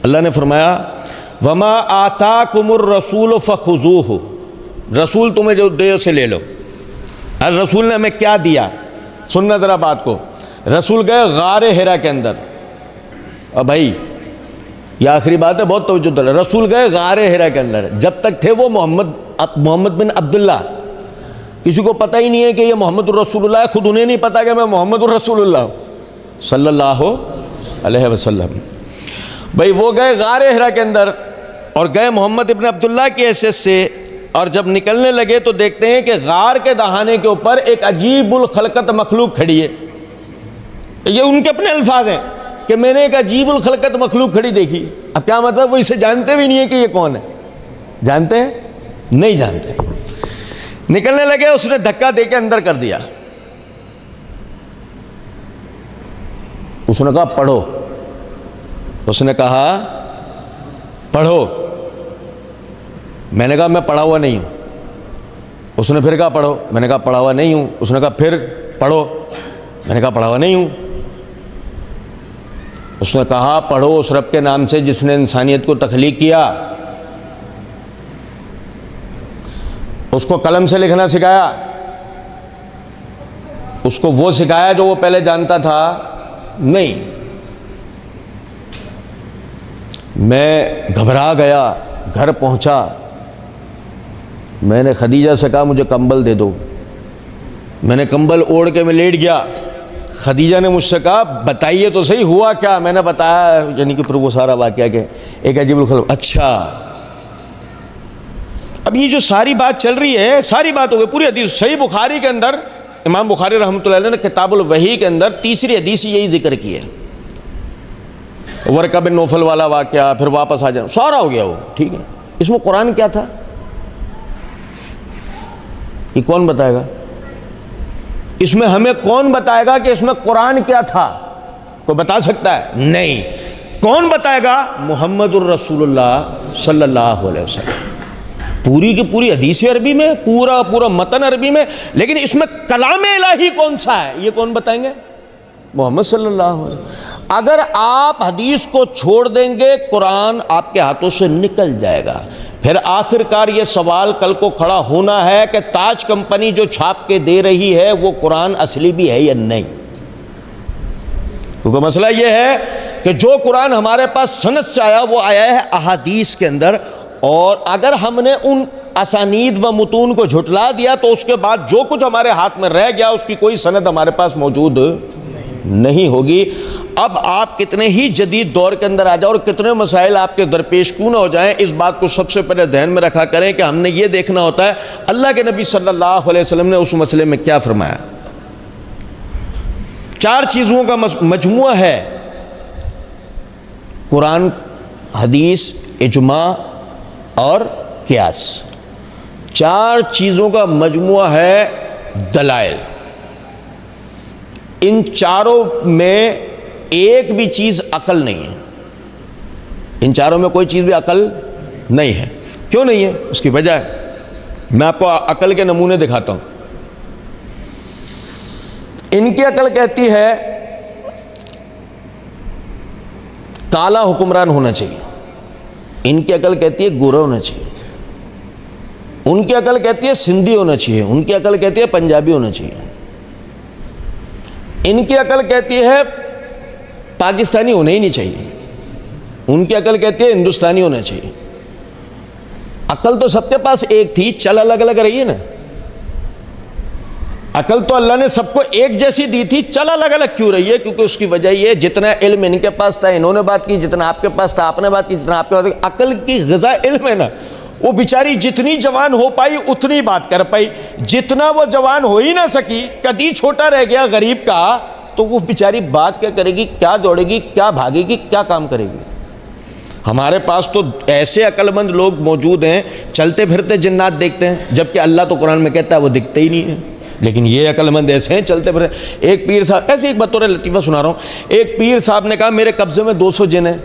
اللہ نے فرمایا وما آتاکم الرسول فخذوہ، رسول تمہیں جو دے اسے لے لو۔ اور رسول نے ہمیں کیا دیا؟ سننا ذرا بات کو۔ رسول گئے غار حرا کے اندر، اور بھائی یہ آخری بات ہے، بہت توجہ دلاؤ، رسول گئے غار حرا کے اندر، جب تک تھے وہ محمد بن عبداللہ، کسی کو پتہ ہی نہیں ہے کہ یہ محمد الرسول اللہ ہے، خود انہیں نہیں پتا کہ میں محمد الرسول اللہ صلی اللہ علیہ وسلم۔ بھائی وہ گئے غار حرا کے اندر اور گئے محمد ابن عبداللہ کی حیثیت سے، اور جب نکلنے لگے تو دیکھتے ہیں کہ غار کے دہانے کے اوپر ایک عجیب الخلقت مخلوق کھڑی ہے۔ یہ ان کے اپنے الفاظ ہیں کہ میں نے ایک عجیب الخلقت مخلوق کھڑی دیکھی۔ اب کیا مطلب؟ وہ اسے جانتے بھی نہیں ہے کہ یہ کون ہے۔ جانتے ہیں؟ نہیں جانتے۔ نکلنے لگے، اس نے دھکا دے کے اندر کر دیا۔ اس نے کہا پڑھو، اس نے کہا پڑھو۔ میں نے کہا میں پڑھا ہوا نہیں ہوں۔ اس نے پھر کہا پڑھو، میں نے کہا پڑھا ہوا نہیں ہوں۔ اس نے کہا پھر پڑھو، میں نے کہا پڑھا ہوا نہیں ہوں۔ اس نے کہا پڑھو اس رب کے نام سے جس نے انسانیت کو تخلیق کیا۔ اس کو قلم سے لکھنا سکھایا، اس کو وہ سکھایا جو وہ پہلے جانتا تھا نہیں۔ میں گھبرا گیا، گھر پہنچا، میں نے خدیجہ سے کہا مجھے کمبل دے دو۔ میں نے کمبل اوڑھ کے میں لیٹ گیا۔ خدیجہ نے مجھ سے کہا بتائیے تو صحیح ہوا کیا؟ میں نے بتایا، یعنی کہ پھر وہ سارا واقعہ کہ ایک عجیب الخلق۔ اچھا، اب یہ جو ساری بات چل رہی ہے، ساری بات ہو گئی، پوری حدیث صحیح بخاری کے اندر، امام بخاری رحمۃ اللہ علیہ نے کتاب الوحی کے اندر تیسری حدیث یہی ذکر کی ہے۔ ورقہ بن نوفل والا واقعہ، پھر واپس آ جانا، سارا ہو گیا وہ، ٹھیک ہے۔ اس میں قرآن کیا تھا یہ کون بتائے گا؟ اس میں ہمیں کون بتائے گا کہ اس میں قرآن کیا تھا؟ کوئی بتا سکتا ہے؟ نہیں۔ کون بتائے گا؟ محمد الرسول اللہ صلی اللہ علیہ وسلم۔ پوری کی پوری حدیث عربی میں، پورا متن عربی میں، لیکن اس میں کلام الہی کون سا ہے یہ کون بتائیں گے؟ محمد صلی اللہ علیہ وسلم۔ اگر آپ حدیث کو چھوڑ دیں گے قرآن آپ کے ہاتھوں سے نکل جائے گا۔ پھر آخر کار یہ سوال کل کو کھڑا ہونا ہے کہ تاج کمپنی جو چھاپ کے دے رہی ہے وہ قرآن اصلی بھی ہے یا نہیں، کیونکہ مسئلہ یہ ہے کہ جو قرآن ہمارے پاس سند سے آیا وہ آیا ہے احادیث کے اندر، اور اگر ہم نے ان اسانید و متون کو جھٹلا دیا تو اس کے بعد جو کچھ ہمارے ہاتھ میں رہ گیا اس کی کوئی سند ہمارے پاس موجود نہیں ہوگی۔ اب آپ کتنے ہی جدید دور کے اندر آ جاؤ اور کتنے مسائل آپ کے درپیش کیوں نہ ہو جائیں، اس بات کو سب سے پہلے ذہن میں رکھا کریں کہ ہم نے یہ دیکھنا ہوتا ہے اللہ کے نبی صلی اللہ علیہ وسلم نے اس مسئلے میں کیا فرمایا۔ 4 چیزوں کا مجموعہ ہے، قرآن، حدیث، اجماع اور قیاس۔ 4 چیزوں کا مجموعہ ہے دلائل۔ ان چاروں میں ایک بھی چیز عقل نہیں ہے، ان چاروں میں کوئی چیز بھی عقل نہیں ہے۔ کیوں نہیں ہے؟ اس کی وجہ ہے، میں آپ کو عقل کے نمونے دکھاتا ہوں۔ ان کی عقل کہتی ہے کالا حکمران ہونا چاہیے، ان کی عقل کہتی ہے گورا ہونا چاہیے، ان کی عقل کہتی ہے سندھی ہونا چاہیے، ان کی عقل کہتی ہے پنجابی ہونا چاہیے، ان کی عقل کہتی ہے پاکستانی ہونا ہی نہیں چاہیے، ان کی عقل کہتی ہے ہندوستانی ہونا چاہیے۔ عقل تو سب کے پاس ایک تھی، چل الگ الگ رہی ہے نا۔ عقل تو اللہ نے سب کو ایک جیسی دی تھی، چل الگ الگ کیوں رہی ہے؟ کیونکہ اس کی وجہ یہ جتنا علم ان کے پاس تھا انہوں نے بات کی، جتنا آپ کے پاس تھا آپ نے بات کی، جتنا آپ کے پاس تھا۔ عقل کی غذا علم ہے نا، وہ بیچاری جتنی جوان ہو پائی اتنی بات کر پائی، جتنا وہ جوان ہو ہی نہ سکی، کدی چھوٹا رہ گیا غریب کا، تو وہ بیچاری بات کیا کرے گی، کیا دوڑے گی، کیا بھاگے گی، کیا کام کرے گی؟ ہمارے پاس تو ایسے عقل مند لوگ موجود ہیں چلتے پھرتے جنات دیکھتے ہیں، جبکہ اللہ تو قرآن میں کہتا ہے وہ دکھتے ہی نہیں ہیں، لیکن یہ عقل مند ایسے ہیں چلتے پھرتے۔ ایک پیر صاحب، ایسے ایک بطور لطیفہ سنا رہا ہوں، ایک پیر صاحب نے کہا میرے قبضے میں 200 جن ہیں۔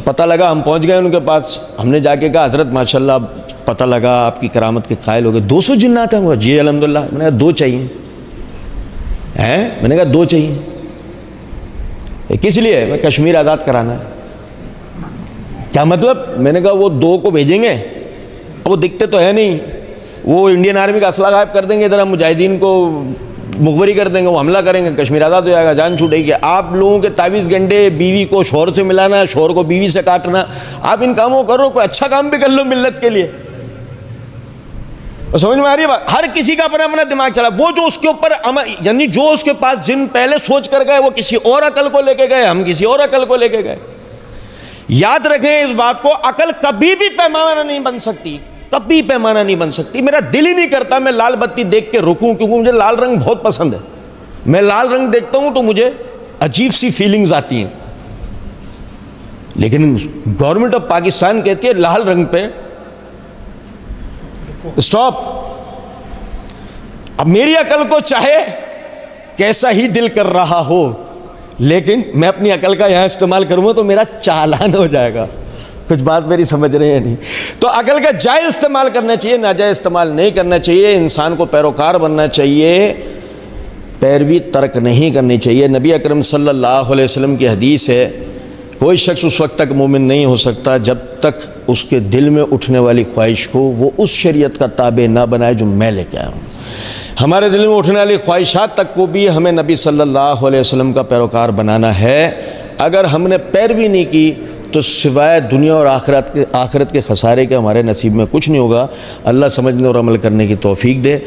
پتہ لگا، ہم پہنچ گئے ان کے پاس، ہم نے جا کے کہا حضرت ماشاءاللہ پتہ لگا آپ کی کرامت کے قائل ہو گئے، 200 جنات ہیں؟ وہ جی الحمدللہ۔ میں نے کہا 2 چاہیے ہیں؟ میں نے کہا 2 چاہیے۔ کس لیے؟ میں کشمیر آزاد کرانا ہے۔ کیا مطلب؟ میں نے کہا وہ 2 کو بھیجیں گے، وہ دکھتے تو ہے نہیں، وہ انڈین آرمی کا اسلحہ غائب کر دیں گے، ادھر ہم مجاہدین کو مخبری کر دیں گے، وہ حملہ کریں گے، کشمیر آزاد ہو جائے گا، جان چھوٹے گی۔ آپ لوگوں کے 23 گھنٹے بیوی کو شوہر سے ملانا، شوہر کو بیوی سے کاٹنا، آپ ان کاموں کرو، کوئی اچھا کام بھی کر لو ملت کے لیے۔ سمجھ میں آ رہی ہے بات؟ ہر کسی کا اپنا اپنا دماغ چلا، وہ جو اس کے اوپر یعنی جو اس کے پاس جن پہلے سوچ کر گئے وہ کسی اور عقل کو لے کے گئے، ہم کسی اور عقل کو لے کے گئے۔ یاد رکھیں اس بات کو، عقل کبھی بھی پیمانہ نہیں بن سکتی، کبھی پیمانہ نہیں بن سکتی۔ میرا دل ہی نہیں کرتا میں لال بتی دیکھ کے رکوں، کیونکہ مجھے لال رنگ بہت پسند ہے، میں لال رنگ دیکھتا ہوں تو مجھے عجیب سی فیلنگز آتی ہیں، لیکن گورنمنٹ آف پاکستان کہتی ہے لال رنگ پہ اسٹاپ۔ اب میری عقل کو چاہے کیسا ہی دل کر رہا ہو، لیکن میں اپنی عقل کا یہاں استعمال کروں تو میرا چالان ہو جائے گا۔ کچھ بات میری سمجھ رہے ہیں نہیں؟ تو عقل کا جائز استعمال کرنا چاہیے، ناجائز استعمال نہیں کرنا چاہیے۔ انسان کو پیروکار بننا چاہیے، پیروی ترک نہیں کرنی چاہیے۔ نبی اکرم صلی اللہ علیہ وسلم کی حدیث ہے، کوئی شخص اس وقت تک مومن نہیں ہو سکتا جب تک اس کے دل میں اٹھنے والی خواہش کو وہ اس شریعت کا تابع نہ بنائے جو میں لے کے آیا ہوں۔ ہمارے دل میں اٹھنے والی خواہشات تک کو بھی ہمیں نبی صلی اللہ علیہ وسلم کا پیروکار بنانا ہے۔ اگر ہم نے پیروی نہیں کی تو سوائے دنیا اور آخرت کے خسارے کے ہمارے نصیب میں کچھ نہیں ہوگا۔ اللہ سمجھنے اور عمل کرنے کی توفیق دے۔